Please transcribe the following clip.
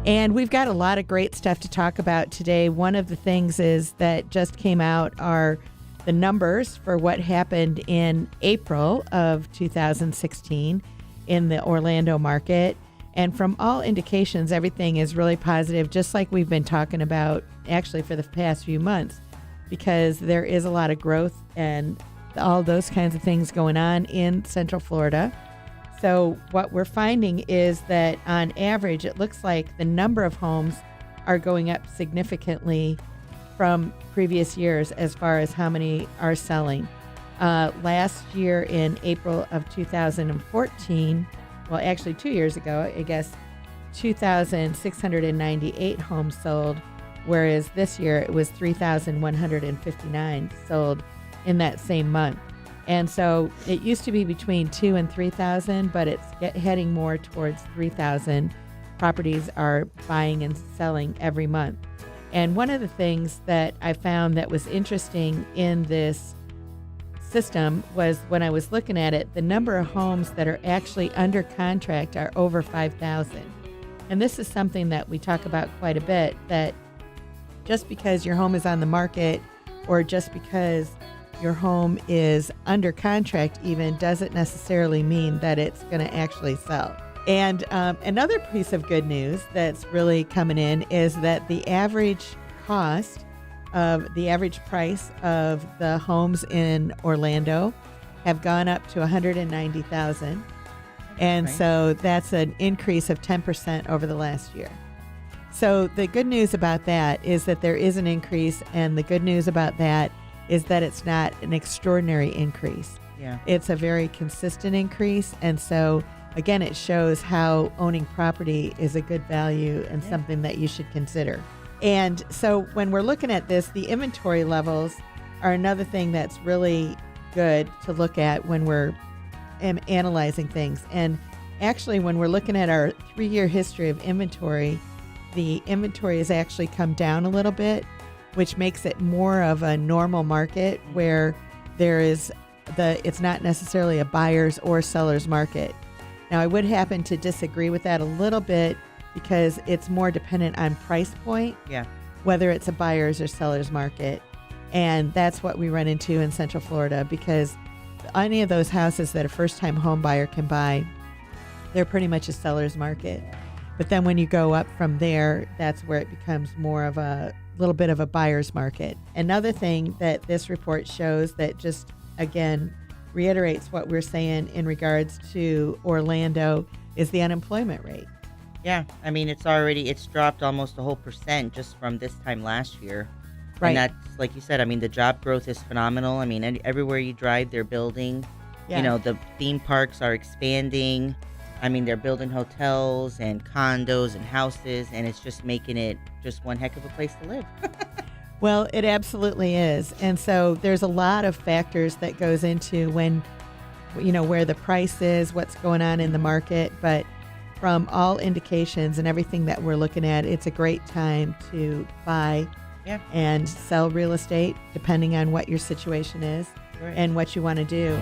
And we've got a lot of great stuff to talk about today. One of the things is that just came out are the numbers for what happened in April of 2016 in the Orlando market. And from all indications, everything is really positive, just like we've been talking about actually for the past few months, because there is a lot of growth and all those kinds of things going on in Central Florida. So what we're finding is that on average, it looks like the number of homes are going up significantly from previous years as far as how many are selling. Last year in April of 2014, well, actually 2 years ago, I guess, 2,698 homes sold, whereas this year it was 3,159 sold in that same month. And so it used to be between 2,000 and 3,000, but it's heading more towards 3,000 properties are buying and selling every month. And one of the things that I found that was interesting in this system was when I was looking at it, the number of homes that are actually under contract are over 5,000. And this is something that we talk about quite a bit, that just because your home is on the market or just because your home is under contract even doesn't necessarily mean that it's going to actually sell. And another piece of good news that's really coming in is that the average price of the homes in Orlando have gone up to $190,000. And so that's an increase of 10% over the last year. So the good news about that is that there is an increase, and the good news about that is that it's not an extraordinary increase. Yeah. It's a very consistent increase. And so, again, it shows how owning property is a good value and something that you should consider. And so when we're looking at this, the inventory levels are another thing that's really good to look at when we're analyzing things. And actually, when we're looking at our 3-year history of inventory, the inventory has actually come down a little bit, which makes it more of a normal market where it's not necessarily a buyer's or seller's market. Now, I would happen to disagree with that a little bit because it's more dependent on price point, whether it's a buyer's or seller's market. And that's what we run into in Central Florida, because any of those houses that a first-time home buyer can buy, they're pretty much a seller's market. But then when you go up from there, that's where it becomes more of a little bit of a buyer's market. Another thing that this report shows that just, again, reiterates what we're saying in regards to Orlando is the unemployment rate. Yeah, I mean, it's dropped almost a whole percent just from this time last year. Right. And that's, like you said, I mean, the job growth is phenomenal. I mean, everywhere you drive, they're building. Yeah. You know, the theme parks are expanding. I mean, they're building hotels and condos and houses, and it's just making it just one heck of a place to live. Well, it absolutely is. And so there's a lot of factors that goes into when, where the price is, what's going on in the market. But from all indications and everything that we're looking at, it's a great time to buy and sell real estate, depending on what your situation is and what you want to do.